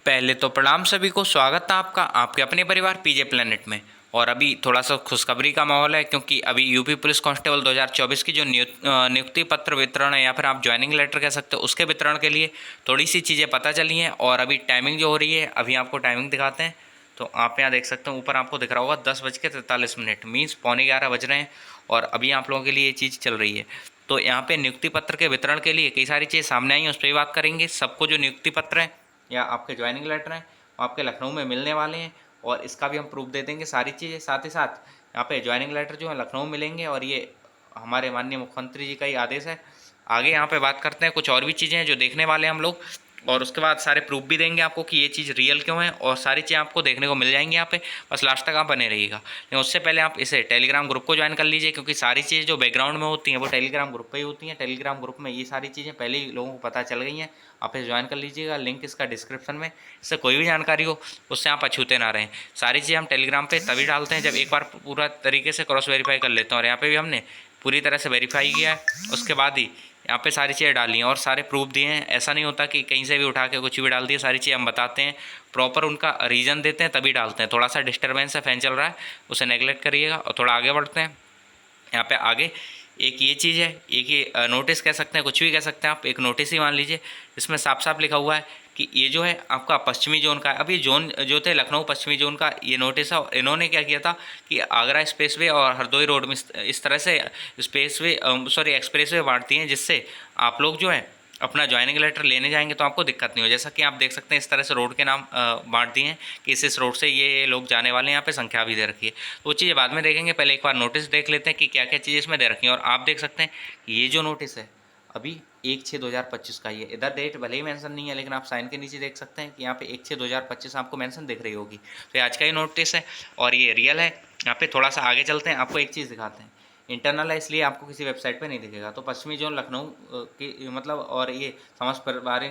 पहले तो प्रणाम सभी को, स्वागत है आपका आपके अपने परिवार पीजे प्लेनेट में। और अभी थोड़ा सा खुशखबरी का माहौल है, क्योंकि अभी यूपी पुलिस कांस्टेबल 2024 की जो नियुक्ति पत्र वितरण है या फिर आप ज्वाइनिंग लेटर कह सकते हो, उसके वितरण के लिए थोड़ी सी चीज़ें पता चली हैं। और अभी टाइमिंग जो हो रही है, अभी आपको टाइमिंग दिखाते हैं। तो आप यहाँ देख सकते हो, ऊपर आपको दिख रहा होगा 10:43, मीन्स 11:45 बज रहे हैं। और अभी आप लोगों के लिए ये चीज़ चल रही है। तो यहाँ पे नियुक्ति पत्र के वितरण के लिए कई सारी चीज़ें सामने आई हैं, उस पर भी बात करेंगे। सबको जो नियुक्ति पत्र है या आपके ज्वाइनिंग लेटर हैं वो आपके लखनऊ में मिलने वाले हैं, और इसका भी हम प्रूफ दे देंगे सारी चीज़ें। साथ ही साथ यहाँ पे ज्वाइनिंग लेटर जो है लखनऊ मिलेंगे, और ये हमारे माननीय मुख्यमंत्री जी का ही आदेश है। आगे यहाँ पे बात करते हैं, कुछ और भी चीज़ें हैं जो देखने वाले हैं हम लोग, और उसके बाद सारे प्रूफ भी देंगे आपको कि ये चीज़ रियल क्यों है, और सारी चीज़ें आपको देखने को मिल जाएंगी यहाँ पे। बस लास्ट तक आप बने रहिएगा। लेकिन उससे पहले आप इसे टेलीग्राम ग्रुप को ज्वाइन कर लीजिए, क्योंकि सारी चीज़ें जो बैकग्राउंड में होती हैं वो टेलीग्राम ग्रुप पे ही होती हैं। टेलीग्राम ग्रुप में ये सारी चीज़ें पहले ही लोगों को पता चल गई हैं। आप इसे ज्वाइन कर लीजिएगा, लिंक इसका डिस्क्रिप्शन में। इससे कोई भी जानकारी हो उससे आप अछूते ना रहें। सारी चीज़ें हम टेलीग्राम पे तभी डालते हैं जब एक बार पूरा तरीके से क्रॉस वेरीफाई कर लेते हैं, और यहाँ पे भी हमने पूरी तरह से वेरीफाई किया है, उसके बाद ही यहाँ पे सारी चीज़ें डाली हैं और सारे प्रूफ दिए हैं। ऐसा नहीं होता कि कहीं से भी उठा के कुछ भी डाल दिए, सारी चीज़ें हम बताते हैं, प्रॉपर उनका रीज़न देते हैं तभी डालते हैं। थोड़ा सा डिस्टर्बेंस है, फैन चल रहा है, उसे नेगलेक्ट करिएगा। और थोड़ा आगे बढ़ते हैं। यहाँ पे आगे एक ये चीज़ है, एक ये नोटिस कह सकते हैं, कुछ भी कह सकते हैं आप, एक नोटिस ही मान लीजिए। इसमें साफ साफ लिखा हुआ है कि ये जो है आपका पश्चिमी जोन का है। अब ये जोन जो थे लखनऊ पश्चिमी जोन का ये नोटिस है, और इन्होंने क्या किया था कि आगरा स्पेसवे और हरदोई रोड में इस तरह से एक्सप्रेसवे बांटती हैं, जिससे आप लोग जो है अपना ज्वाइनिंग लेटर लेने जाएंगे तो आपको दिक्कत नहीं हो। जैसा कि आप देख सकते हैं, इस तरह से रोड के नाम बांट दिए हैं कि इस रोड से ये लोग जाने वाले हैं। यहाँ पे संख्या भी दे रखी है, तो वो चीज़ें बाद में देखेंगे। पहले एक बार नोटिस देख लेते हैं कि क्या क्या चीज़ें इसमें दे रखी हैं। और आप देख सकते हैं ये जो नोटिस है अभी 1/6/2025 का ही है। इधर डेट भले ही मेंशन नहीं है, लेकिन आप साइन के नीचे देख सकते हैं कि यहाँ पे 1/6/2025 आपको मेंशन दिख रही होगी। तो ये आज का ही नोटिस है और ये रियल है। यहाँ पे थोड़ा सा आगे चलते हैं, आपको एक चीज़ दिखाते हैं। इंटरनल है, इसलिए आपको किसी वेबसाइट पे नहीं दिखेगा। तो पश्चिमी जोन लखनऊ की मतलब, और ये समस्त प्रभारी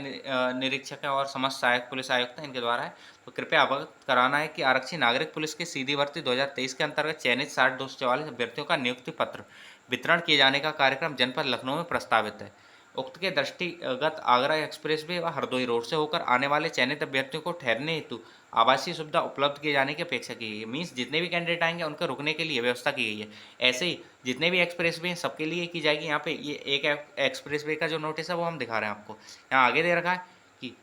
निरीक्षक है और समस्त सहायक पुलिस आयुक्त हैं, इनके द्वारा है। तो कृपया अवगत कराना है कि आरक्षी नागरिक पुलिस की सीधी भर्ती 2023 के अंतर्गत चयनित 60,244 अभ्यर्थियों का नियुक्ति पत्र वितरण किए जाने का कार्यक्रम जनपद लखनऊ में प्रस्तावित है। उक्त के दृष्टिगत आगरा एक्सप्रेसवे व हरदोई रोड से होकर आने वाले चयनित अभ्यर्थियों को ठहरने हेतु आवासीय सुविधा उपलब्ध किए जाने की अपेक्षा की गई है। मीन्स जितने भी कैंडिडेट आएंगे उनके रुकने के लिए व्यवस्था की गई है। ऐसे ही जितने भी एक्सप्रेस वे हैं सबके लिए की जाएगी। यहाँ पे ये एक एक्सप्रेस वे का जो नोटिस है वो हम दिखा रहे हैं आपको। यहाँ आगे दे रखा है कि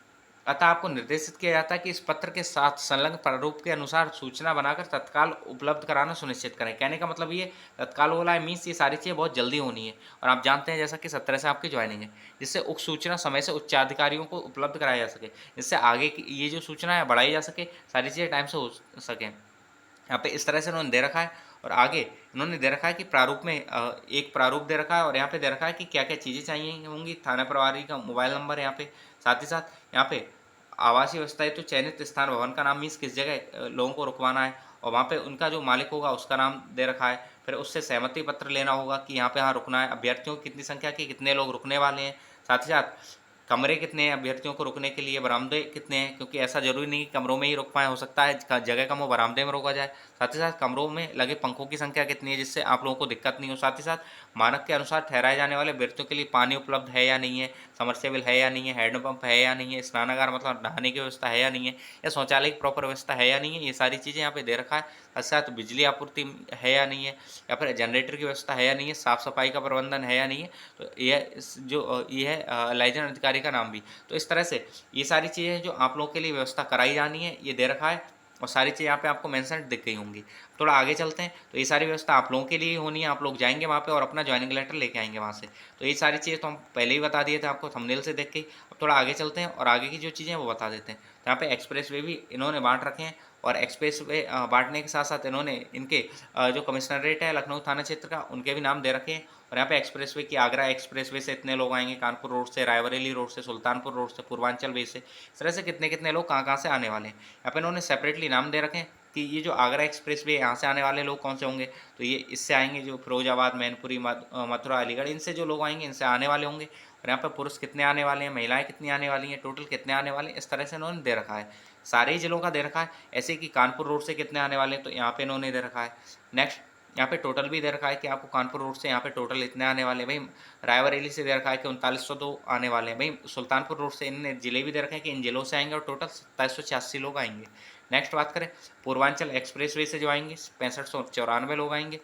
अतः आपको निर्देशित किया जाता है कि इस पत्र के साथ संलग्न प्रारूप के अनुसार सूचना बनाकर तत्काल उपलब्ध कराना सुनिश्चित करें। कहने का मतलब ये तत्काल बोला है, मीन्स ये सारी चीज़ें बहुत जल्दी होनी है। और आप जानते हैं जैसा कि 17 से आपकी ज्वाइनिंग है, जिससे उक्त सूचना समय से उच्चाधिकारियों को उपलब्ध कराया जा सके, जिससे आगे की ये जो सूचना है बढ़ाई जा सके, सारी चीज़ें टाइम से हो सकें। यहाँ पे इस तरह से उन्होंने दे रखा है। और आगे इन्होंने दे रखा है कि प्रारूप में एक प्रारूप दे रखा है, और यहाँ पे दे रखा है कि क्या क्या चीज़ें चाहिए होंगी। थाना प्रभारी का मोबाइल नंबर यहाँ पे, साथ ही साथ यहाँ पे आवासीय व्यवस्था है तो चयनित स्थान भवन का नाम, मीन्स किस जगह लोगों को रुकवाना है, और वहाँ पे उनका जो मालिक होगा उसका नाम दे रखा है। फिर उससे सहमति पत्र लेना होगा कि यहाँ पे हाँ रुकना है, अभ्यर्थियों की कितनी संख्या की कितने लोग रुकने वाले हैं, साथ ही साथ कमरे कितने हैं अभ्यर्थियों को रुकने के लिए, बरामदे कितने हैं, क्योंकि ऐसा जरूरी नहीं कि कमरों में ही रुक पाए, हो सकता है जगह कम हो बरामदे में रोका जाए। साथ ही साथ कमरों में लगे पंखों की संख्या कितनी है, जिससे आप लोगों को दिक्कत नहीं हो। साथ ही साथ मानक के अनुसार ठहराए जाने वाले अभ्यर्थियों के लिए पानी उपलब्ध है या नहीं है, समरसेबल है या नहीं है, हैंडपंप है या नहीं है, स्नानागार मतलब नहाने की व्यवस्था है या नहीं है, या शौचालय की प्रॉपर व्यवस्था है या नहीं है, ये सारी चीज़ें यहाँ पे दे रखा है। साथ साथ बिजली आपूर्ति है या नहीं है, या फिर जनरेटर की व्यवस्था है या नहीं है, साफ सफाई का प्रबंधन है या नहीं है। तो ये है लाइजन अधिकारी का नाम भी। तो इस तरह से ये सारी चीज़ें जो आप लोगों के लिए व्यवस्था कराई जानी है ये दे रखा है, और सारी चीज़ें यहाँ पे आपको मेंशन दिख गई होंगी। थोड़ा आगे चलते हैं, तो ये सारी व्यवस्था आप लोगों के लिए ही होनी है। आप लोग जाएंगे वहाँ पे और अपना ज्वाइनिंग लेटर लेके आएंगे वहाँ से। तो ये सारी चीज़ें तो हम पहले ही बता दिए थे आपको थंबनेल से देख के। अब थोड़ा आगे चलते हैं और आगे की जो चीज़ें हैं वो बता देते हैं। तो यहाँ पे एक्सप्रेस वे भी इन्होंने बांट रखे हैं, और एक्सप्रेस वे बांटने के साथ साथ इन्होंने इनके जो कमिश्नरेट है लखनऊ थाना क्षेत्र का, उनके भी नाम दे रखे हैं। और यहाँ पे एक्सप्रेसवे की आगरा एक्सप्रेसवे से इतने लोग आएंगे, कानपुर रोड से, रायबरेली रोड से, सुल्तानपुर रोड से, पूर्वांचल वे से, इस तरह से कितने कितने लोग कहाँ कहाँ से आने वाले हैं। यहाँ पे इन्होंने सेपरेटली नाम दे रखे हैं कि ये जो आगरा एक्सप्रेसवे यहाँ से आने वाले लोग कौन से होंगे। तो ये इससे आएंगे जो फिरोजाबाद, मैनपुरी, मथुरा, अलीगढ़, इनसे जो लोग आएंगे इनसे आने वाले होंगे। और यहाँ पर पुरुष कितने आने वाले हैं, महिलाएं कितनी आने वाली हैं, टोटल कितने आने वाले हैं, इस तरह से इन्होंने दे रखा है। सारे ही जिलों का दे रखा है। ऐसे कि कानपुर रोड से कितने आने वाले हैं तो यहाँ पे इन्होंने दे रखा है। नेक्स्ट यहाँ पे टोटल भी दे रखा है कि आपको कानपुर रोड से यहाँ पे टोटल इतने आने वाले हैं भाई। रायबरेली से दे रखा है कि 3902 आने वाले हैं भाई। सुल्तानपुर रोड से इन जिले भी दे रखे हैं कि इन जिलों से आएंगे और टोटल 2786 लोग आएंगे। नेक्स्ट बात करें पूर्वांचल एक्सप्रेसवे से जो आएंगे 6594 लोग आएंगे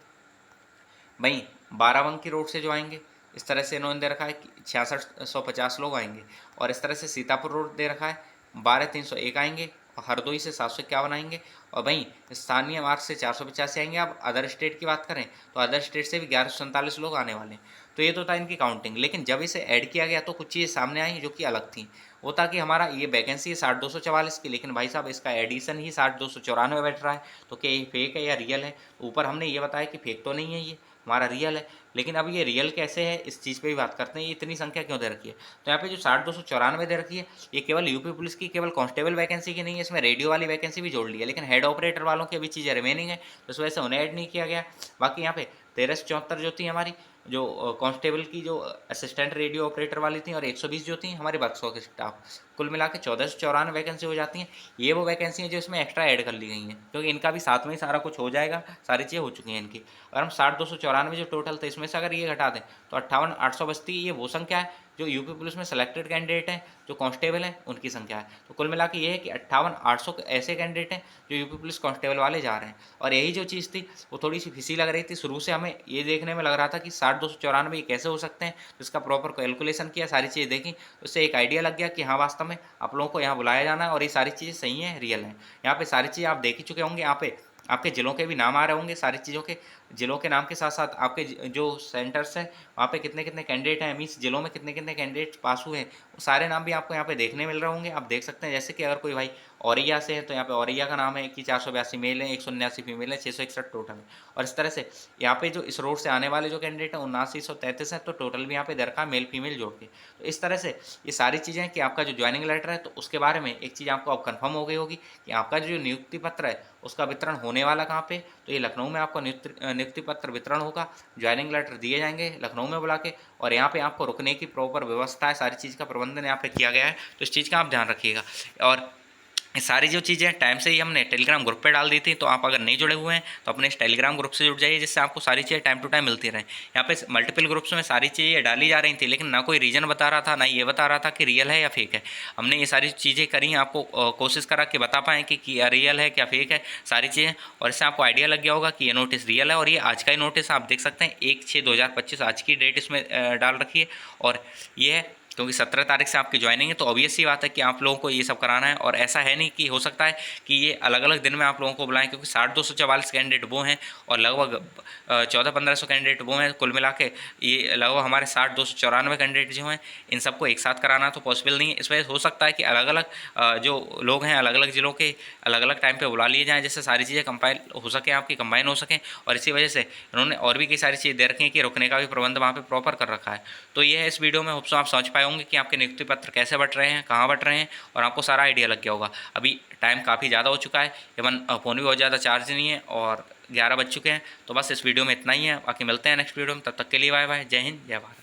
भाई। बाराबंकी रोड से जो आएंगे इस तरह से इन्होंने दे रखा है कि 6650 लोग आएंगे। और इस तरह से सीतापुर रोड दे रखा है 12301 आएंगे। और हरदोई से 751 आएंगे। और वहीं स्थानीय मार्ग से 485 आएंगे। अब अदर स्टेट की बात करें तो अदर स्टेट से भी 1147 लोग आने वाले हैं। तो ये तो था इनकी काउंटिंग, लेकिन जब इसे ऐड किया गया तो कुछ चीज़ें सामने आई जो कि अलग थी। वो था कि हमारा ये वैकेंसी है 60,244 की, लेकिन भाई साहब इसका एडिशन ही 60,294 बैठ रहा है। तो क्या ये फेक है या रियल है? ऊपर हमने ये बताया कि फेक तो नहीं है, ये हमारा रियल है। लेकिन अब ये रियल कैसे है इस चीज़ पे भी बात करते हैं। ये इतनी संख्या क्यों दे रखी है? तो यहाँ पे जो 60,294 दे रखी है ये केवल यूपी पुलिस की केवल कांस्टेबल वैकेंसी की नहीं है, इसमें रेडियो वाली वैकेंसी भी जोड़ ली है। लेकिन हेड ऑपरेटर वालों की अभी चीज़ें रिमेनिंग है तो इस वजह से उन्हें ऐड नहीं किया गया। बाकी यहाँ पे 1374 जो थी हमारी जो कांस्टेबल की जो असिस्टेंट रेडियो ऑपरेटर वाली थी, और 120 जो थी हमारे बक्सों के स्टाफ, कुल मिला के 1494 वैकेंसी हो जाती हैं। ये वो वैकेंसी है जो इसमें एक्स्ट्रा ऐड कर ली गई हैं, क्योंकि इनका भी साथ में ही सारा कुछ हो जाएगा, सारी चीज़ें हो चुकी हैं इनकी। अगर हम 60,294 जो टोटल थे इसमें से अगर ये घटा दें तो 58,800 बचती है। ये वो संख्या है जो यूपी पुलिस में सेलेक्टेड कैंडिडेट हैं, जो कांस्टेबल हैं उनकी संख्या है। तो कुल मिला के ये है कि 58,800 ऐसे कैंडिडेट हैं जो यूपी पुलिस कांस्टेबल वाले जा रहे हैं। और यही जो चीज़ थी वो थोड़ी सी फिसी लग रही थी शुरू से, हमें ये देखने में लग रहा था कि 60,294 ये कैसे हो सकते हैं। तो इसका प्रॉपर कैलकुलेशन किया, सारी चीज़ें देखी, उससे एक आइडिया लग गया कि हाँ वास्तव में आप लोगों को यहाँ बुलाया जाना है और ये सारी चीज़ें सही हैं, रियल हैं। यहाँ पे सारी चीज़ें आप देख ही चुके होंगे। यहाँ पे आपके ज़िलों के भी नाम आ रहे होंगे, सारी चीज़ों के ज़िलों के नाम के साथ साथ आपके जो सेंटर्स हैं वहाँ पे कितने कितने कैंडिडेट हैं, मीन्स ज़िलों में कितने कितने कैंडिडेट पास हुए हैं, वो सारे नाम भी आपको यहाँ पे देखने मिल रहे होंगे। आप देख सकते हैं जैसे कि अगर कोई भाई औरैया से है तो यहाँ पे औरैया का नाम है कि 482 मेल है, 179 फीमेल है, 661 टोटल है। और इस तरह से यहाँ पे जो इस रोड से आने वाले जो कैंडिडेट हैं 7933 है, तो टोटल भी यहाँ पे दरकार मेल फीमेल जोड़ के। तो इस तरह से ये सारी चीज़ें कि आपका जो ज्वाइनिंग लेटर है तो उसके बारे में एक चीज़ आपको अब कन्फर्म हो गई होगी कि आपका जो नियुक्ति पत्र है उसका वितरण होने वाला कहाँ पे। तो ये लखनऊ में आपका नियुक्ति पत्र वितरण होगा। ज्वाइनिंग लेटर दिए जाएंगे लखनऊ में बुला के, और यहाँ पे आपको रुकने की प्रॉपर व्यवस्था है, सारी चीज़ का प्रबंधन यहाँ पे किया गया है। तो इस चीज़ का आप ध्यान रखिएगा। और ये सारी जो चीज़ें टाइम से ही हमने टेलीग्राम ग्रुप पे डाल दी थी, तो आप अगर नहीं जुड़े हुए हैं तो अपने इस टेलीग्राम ग्रुप से जुड़ जाइए, जिससे आपको सारी चीज़ें टाइम टू टाइम मिलती रहें। यहाँ पे मल्टीपल ग्रुप्स में सारी चीज़ें डाली जा रही थी, लेकिन ना कोई रीजन बता रहा था, ना ये बता रहा था कि रियल है या फेक है। हमने ये सारी चीज़ें करी, आपको कोशिश करा कि बता पाएँ कि रियल है क्या फेक है सारी चीज़ें। और इससे आपको आइडिया लग गया होगा कि ये नोटिस रियल है। और ये आज का ही नोटिस आप देख सकते हैं, 1/6/2025 आज की डेट इसमें डाल रखी है। और ये है क्योंकि 17 तारीख से आपकी ज्वाइनिंग है, तो ऑब्वियस सी बात है कि आप लोगों को ये सब कराना है। और ऐसा है नहीं कि हो सकता है कि ये अलग अलग दिन में आप लोगों को बुलाएं, क्योंकि 60,244 कैंडिडेट वो हैं और लगभग 1400-1500 कैंडिडेट वो हैं। कुल मिला के ये लगभग हमारे 60,294 कैंडिडेट जो हैं, इन सबको एक साथ कराना तो पॉसिबल नहीं है। इस वजह से हो सकता है कि अलग अलग जो लोग हैं अलग अलग ज़िलों के अलग अलग टाइम पर बुला लिए जाएँ, जिससे सारी चीज़ें कंपाइल हो सकें, आपकी कंबाइन हो सकें। और इसी वजह से इन्होंने और भी कई सारी चीज़ें दे रखी हैं कि रुकने का भी प्रबंध वहाँ पर प्रॉपर कर रखा है। तो ये है इस वीडियो में, होप सो आप समझ पाए होंगे कि आपके नियुक्ति पत्र कैसे बट रहे हैं, कहाँ बट रहे हैं, और आपको सारा आइडिया लग गया होगा। अभी टाइम काफ़ी ज़्यादा हो चुका है, इवन फ़ोन भी बहुत ज़्यादा चार्ज नहीं है और 11 बज चुके हैं। तो बस इस वीडियो में इतना ही है, बाकी मिलते हैं नेक्स्ट वीडियो में। तब तक के लिए बाय बाय, जय हिंद, जय भारत।